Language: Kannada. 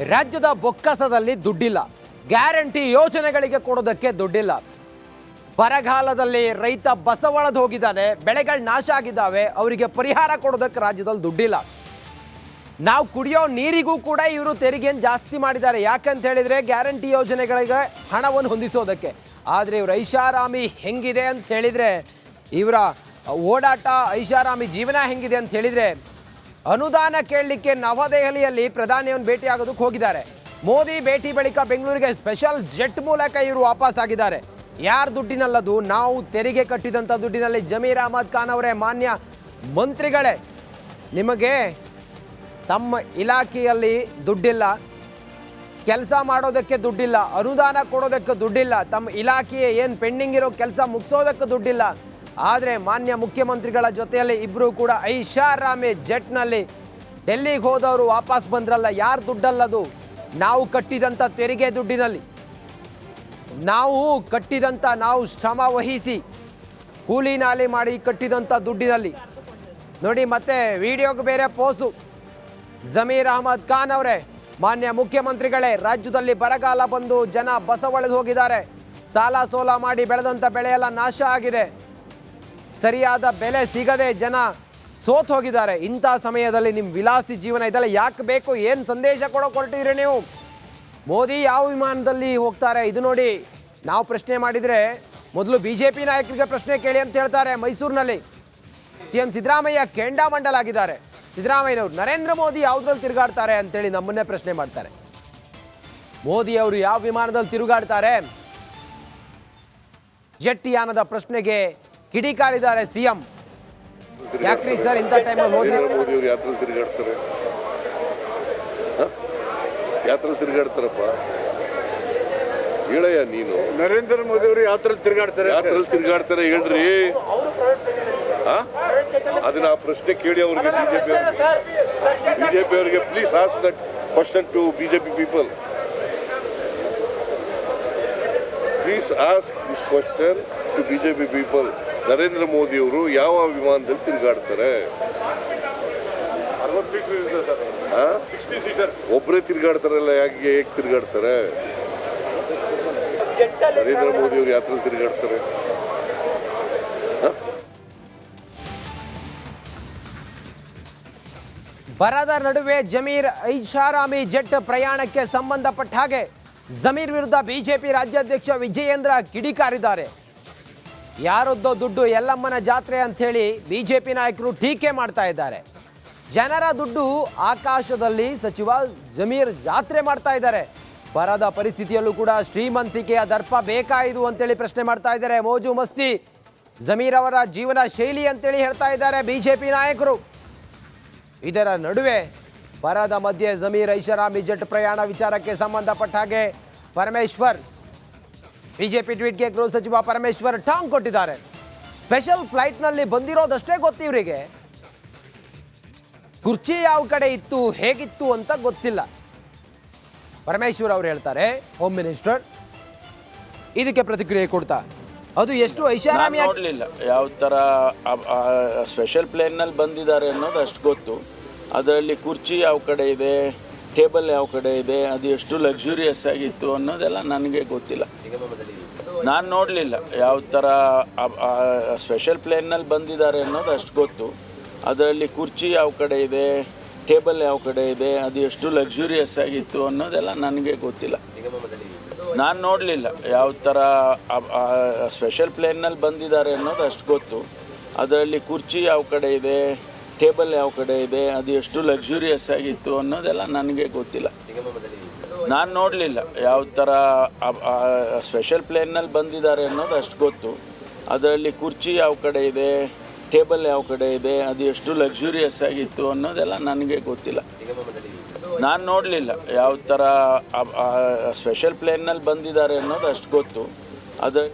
ರಾಜ್ಯದ ಬೊಕ್ಕಸದಲ್ಲಿ ದುಡ್ಡಿಲ್ಲ, ಗ್ಯಾರಂಟಿ ಯೋಜನೆಗಳಿಗೆ ಕೊಡೋದಕ್ಕೆ ದುಡ್ಡಿಲ್ಲ. ಬರಗಾಲದಲ್ಲಿ ರೈತ ಬಸವಳದು ಹೋಗಿದ್ದಾನೆ, ಬೆಳೆಗಳು ನಾಶ ಆಗಿದ್ದಾವೆ, ಅವರಿಗೆ ಪರಿಹಾರ ಕೊಡೋದಕ್ಕೆ ರಾಜ್ಯದಲ್ಲಿ ದುಡ್ಡಿಲ್ಲ. ನಾವು ಕುಡಿಯೋ ನೀರಿಗೂ ಕೂಡ ಇವರು ತೆರಿಗೆಯನ್ನು ಜಾಸ್ತಿ ಮಾಡಿದ್ದಾರೆ. ಯಾಕಂತ ಹೇಳಿದ್ರೆ ಗ್ಯಾರಂಟಿ ಯೋಜನೆಗಳಿಗೆ ಹಣವನ್ನು ಹೊಂದಿಸೋದಕ್ಕೆ. ಆದರೆ ಇವರು ಐಷಾರಾಮಿ ಹೆಂಗಿದೆ ಅಂತ ಹೇಳಿದ್ರೆ, ಇವರ ಓಡಾಟ ಐಷಾರಾಮಿ ಜೀವನ ಹೆಂಗಿದೆ ಅಂತ ಹೇಳಿದ್ರೆ, ಅನುದಾನ ಕೇಳಲಿಕ್ಕೆ ನವದೆಹಲಿಯಲ್ಲಿ ಪ್ರಧಾನಿಯನ್ನು ಭೇಟಿಯಾಗೋದಕ್ಕೆ ಹೋಗಿದ್ದಾರೆ. ಮೋದಿ ಭೇಟಿ ಬಳಿಕ ಬೆಂಗಳೂರಿಗೆ ಸ್ಪೆಷಲ್ ಜೆಟ್ ಮೂಲಕ ಇವರು ವಾಪಸ್ ಆಗಿದ್ದಾರೆ. ಯಾರ ದುಡ್ಡಿನಲ್ಲದು? ನಾವು ತೆರಿಗೆ ಕಟ್ಟಿದಂಥ ದುಡ್ಡಿನಲ್ಲಿ. ಜಮೀರ್ ಅಹಮದ್ ಖಾನ್ ಅವರೇ, ಮಾನ್ಯ ಮಂತ್ರಿಗಳೇ, ನಿಮಗೆ ತಮ್ಮ ಇಲಾಖೆಯಲ್ಲಿ ದುಡ್ಡಿಲ್ಲ, ಕೆಲಸ ಮಾಡೋದಕ್ಕೆ ದುಡ್ಡಿಲ್ಲ, ಅನುದಾನ ಕೊಡೋದಕ್ಕೆ ದುಡ್ಡಿಲ್ಲ, ತಮ್ಮ ಇಲಾಖೆಯ ಏನು ಪೆಂಡಿಂಗ್ ಇರೋ ಕೆಲಸ ಮುಗಿಸೋದಕ್ಕೆ ದುಡ್ಡಿಲ್ಲ. ಆದರೆ ಮಾನ್ಯ ಮುಖ್ಯಮಂತ್ರಿಗಳ ಜೊತೆಯಲ್ಲಿ ಇಬ್ಬರು ಕೂಡ ಐಷಾರಾಮಿ ಜೆಟ್ನಲ್ಲಿ ಡೆಲ್ಲಿಗೆ ಹೋದವರು ವಾಪಸ್ ಬಂದ್ರಲ್ಲ. ಯಾರು ದುಡ್ಡಲ್ಲದು? ನಾವು ಕಟ್ಟಿದಂಥ ತೆರಿಗೆ ದುಡ್ಡಿನಲ್ಲಿ, ನಾವು ಕಟ್ಟಿದಂಥ, ನಾವು ಶ್ರಮ ವಹಿಸಿ ಕೂಲಿ ನಾಲಿ ಮಾಡಿ ಕಟ್ಟಿದಂಥ ದುಡ್ಡಿನಲ್ಲಿ. ನೋಡಿ, ಮತ್ತೆ ವಿಡಿಯೋಗೆ ಬೇರೆ ಪೋಸು. ಜಮೀರ್ ಅಹಮದ್ ಖಾನ್ ಅವರೇ, ಮಾನ್ಯ ಮುಖ್ಯಮಂತ್ರಿಗಳೇ, ರಾಜ್ಯದಲ್ಲಿ ಬರಗಾಲ ಬಂದು ಜನ ಬಸವಳೆದು ಹೋಗಿದ್ದಾರೆ. ಸಾಲ ಸೋಲ ಮಾಡಿ ಬೆಳೆದಂಥ ಬೆಳೆಯೆಲ್ಲ ನಾಶ ಆಗಿದೆ. ಸರಿಯಾದ ಬೆಲೆ ಸಿಗದೆ ಜನ ಸೋತ್ ಹೋಗಿದ್ದಾರೆ. ಇಂಥ ಸಮಯದಲ್ಲಿ ನಿಮ್ಮ ವಿಲಾಸಿ ಜೀವನ ಇದೆಲ್ಲ ಯಾಕೆ ಬೇಕು? ಏನು ಸಂದೇಶ ಕೊಡೋಕೆ ಹೊರಟಿದ್ರಿ ನೀವು? ಮೋದಿ ಯಾವ ವಿಮಾನದಲ್ಲಿ ಹೋಗ್ತಾರೆ? ಇದು ನೋಡಿ, ನಾವು ಪ್ರಶ್ನೆ ಮಾಡಿದರೆ ಮೊದಲು BJP ನಾಯಕರಿಗೆ ಪ್ರಶ್ನೆ ಕೇಳಿ ಅಂತ ಹೇಳ್ತಾರೆ. ಮೈಸೂರಿನಲ್ಲಿ CM ಸಿದ್ದರಾಮಯ್ಯ ಕೆಂಡಾಮಂಡಲಾಗಿದ್ದಾರೆ. ಸಿದ್ದರಾಮಯ್ಯನವರು ನರೇಂದ್ರ ಮೋದಿ ಯಾವುದ್ರಲ್ಲಿ ತಿರುಗಾಡ್ತಾರೆ ಅಂತೇಳಿ ನಮ್ಮನ್ನೇ ಪ್ರಶ್ನೆ ಮಾಡ್ತಾರೆ. ಮೋದಿ ಅವರು ಯಾವ ವಿಮಾನದಲ್ಲಿ ತಿರುಗಾಡ್ತಾರೆ? ಜೆಟ್ ಯಾನದ ಪ್ರಶ್ನೆಗೆ ಕಿಡಿಕಾರಿದ್ದಾರೆ CM. ಯಾಕ್ರಿ ಸರ್ ಇಂಥ ಟೈಮಲ್ಲಿ ಮೋದಿ ಅವರು ಯಾತ್ರೆಯಲ್ಲಿ ತಿರುಗಾಡ್ತಾರೆ? ಯಾತ್ರೆಯಲ್ಲಿ ತಿರುಗಾಡ್ತಾರಪ್ಪ, ಹೇಳಯ್ಯ ನೀನು. ನರೇಂದ್ರ ಮೋದಿ ಅವರು ಯಾತ್ರೆಯಲ್ಲಿ ತಿರುಗಾಡ್ತಾರೆ, ಯಾತ್ರೆಯಲ್ಲಿ ತಿರುಗಾಡ್ತಾರೆ ಹೇಳ್ರಿ. ಅದನ್ನ ಆ ಪ್ರಶ್ನೆ ಕೇಳಿ ಅವ್ರಿಗೆ, ಬಿಜೆಪಿ ಅವರಿಗೆ. Please ask that question to BJP people. Please ask this question to BJP people. Narendra Modi ಅವರು ಯಾವ ವಿಮಾನದಲ್ಲಿ ತಿರುಗಾಡ್ತಾರೆ? ಒಬ್ಬರೇ ತಿರುಗಾಡ್ತಾರಲ್ಲ, ಹೇಗೆ ತಿರುಗಾಡ್ತಾರೆ? ನರೇಂದ್ರ ಮೋದಿ ಅವರು ಯಾತ್ರೆ ತಿರುಗಾಡ್ತಾರೆ. ಬರದ ನಡುವೆ ಜಮೀರ್ ಐಷಾರಾಮಿ ಜೆಟ್ ಪ್ರಯಾಣಕ್ಕೆ ಸಂಬಂಧಪಟ್ಟ ಹಾಗೆ ಜಮೀರ್ ವಿರುದ್ಧ BJP ರಾಜ್ಯಾಧ್ಯಕ್ಷ ವಿಜಯೇಂದ್ರ ಕಿಡಿಕಾರಿದ್ದಾರೆ. ಯಾರದ್ದೋ ದುಡ್ಡು, ಯಲ್ಲಮ್ಮನ ಜಾತ್ರೆ ಅಂಥೇಳಿ BJP ನಾಯಕರು ಟೀಕೆ ಮಾಡ್ತಾ ಇದ್ದಾರೆ. ಜನರ ದುಡ್ಡು ಆಕಾಶದಲ್ಲಿ ಸಚಿವ ಜಮೀರ್ ಜಾತ್ರೆ ಮಾಡ್ತಾ ಇದ್ದಾರೆ. ಬರದ ಪರಿಸ್ಥಿತಿಯಲ್ಲೂ ಕೂಡ ಶ್ರೀಮಂತಿಕೆಯ ದರ್ಪ ಬೇಕಾಯಿದು ಅಂತೇಳಿ ಪ್ರಶ್ನೆ ಮಾಡ್ತಾ ಇದ್ದಾರೆ. ಮೋಜು ಮಸ್ತಿ ಜಮೀರ್ ಅವರ ಜೀವನ ಶೈಲಿ ಅಂತೇಳಿ ಹೇಳ್ತಾ ಇದ್ದಾರೆ BJP ನಾಯಕರು. ಇದರ ನಡುವೆ ಬರದ ಮಧ್ಯೆ ಜಮೀರ್ ಐಷಾರಾಮಿ ಜೆಟ್ ಪ್ರಯಾಣ ವಿಚಾರಕ್ಕೆ ಸಂಬಂಧಪಟ್ಟ ಹಾಗೆ ಪರಮೇಶ್ವರ್, BJP ಟ್ವೀಟ್ಗೆ ಗೃಹ ಸಚಿವ ಪರಮೇಶ್ವರ್ ಟಾಂಗ್ ಕೊಟ್ಟಿದ್ದಾರೆ. ಸ್ಪೆಷಲ್ ಫ್ಲೈಟ್ನಲ್ಲಿ ಬಂದಿರೋದಷ್ಟೇ ಗೊತ್ತು ಇವರಿಗೆ, ಕುರ್ಚಿ ಯಾವ ಕಡೆ ಇತ್ತು, ಹೇಗಿತ್ತು ಅಂತ ಗೊತ್ತಿಲ್ಲ. ಪರಮೇಶ್ವರ್ ಅವರು ಹೇಳ್ತಾರೆ, ಹೋಮ್ ಮಿನಿಸ್ಟರ್. ಇದಕ್ಕೆ ಪ್ರತಿಕ್ರಿಯೆ ಕೊಡ್ತಾ, ಅದು ಎಷ್ಟು ಐಷಾರಾಮಿ ನೋಡಲಿಲ್ಲ, ಯಾವ ಥರ ಸ್ಪೆಷಲ್ ಪ್ಲೇನ್ನಲ್ಲಿ ಬಂದಿದ್ದಾರೆ ಅನ್ನೋದು ಅಷ್ಟು ಗೊತ್ತು. ಅದರಲ್ಲಿ ಕುರ್ಚಿ ಯಾವ ಕಡೆ ಇದೆ, ಟೇಬಲ್ ಯಾವ ಕಡೆ ಇದೆ, ಅದು ಎಷ್ಟು ಲಕ್ಸುರಿಯಸ್ ಆಗಿತ್ತು ಅನ್ನೋದೆಲ್ಲ ನನಗೆ ಗೊತ್ತಿಲ್ಲ. ನಾನು ನೋಡಲಿಲ್ಲ ಯಾವ ಥರ ಸ್ಪೆಷಲ್ ಪ್ಲೇನ್ನಲ್ಲಿ ಬಂದಿದ್ದಾರೆ ಅನ್ನೋದು ಅಷ್ಟು ಗೊತ್ತು. ಅದರಲ್ಲಿ ಕುರ್ಚಿ ಯಾವ ಕಡೆ ಇದೆ, ಟೇಬಲ್ ಯಾವ ಕಡೆ ಇದೆ, ಅದು ಎಷ್ಟು ಲಕ್ಸುರಿಯಸ್ ಆಗಿತ್ತು ಅನ್ನೋದೆಲ್ಲ ನನಗೆ ಗೊತ್ತಿಲ್ಲ. ನಾನು ನೋಡಲಿಲ್ಲ ಯಾವ ಥರ ಸ್ಪೆಷಲ್ ಪ್ಲೇನ್ನಲ್ಲಿ ಬಂದಿದ್ದಾರೆ ಅನ್ನೋದು ಅಷ್ಟು ಗೊತ್ತು. ಅದರಲ್ಲಿ ಕುರ್ಚಿ ಯಾವ ಕಡೆ ಇದೆ, ಟೇಬಲ್ ಯಾವ ಕಡೆ ಇದೆ, ಅದು ಎಷ್ಟು ಲಕ್ಸುರಿಯಸ್ ಆಗಿತ್ತು ಅನ್ನೋದೆಲ್ಲ ನನಗೆ ಗೊತ್ತಿಲ್ಲ. ನಾನು ನೋಡಲಿಲ್ಲ ಯಾವ ಥರ ಸ್ಪೆಷಲ್ ಪ್ಲೇನ್ನಲ್ಲಿ ಬಂದಿದ್ದಾರೆ ಅನ್ನೋದು ಅಷ್ಟು ಗೊತ್ತು. ಅದರಲ್ಲಿ ಕುರ್ಚಿ ಯಾವ ಕಡೆ ಇದೆ, ಟೇಬಲ್ ಯಾವ ಕಡೆ ಇದೆ, ಅದು ಎಷ್ಟು ಲಕ್ಸುರಿಯಸ್ ಆಗಿತ್ತು ಅನ್ನೋದೆಲ್ಲ ನನಗೆ ಗೊತ್ತಿಲ್ಲ. ನಾನು ನೋಡಲಿಲ್ಲ ಯಾವ ಥರ ಸ್ಪೆಷಲ್ ಪ್ಲೇನ್ನಲ್ಲಿ ಬಂದಿದ್ದಾರೆ ಅನ್ನೋದು ಅಷ್ಟು ಗೊತ್ತು. ಅದರ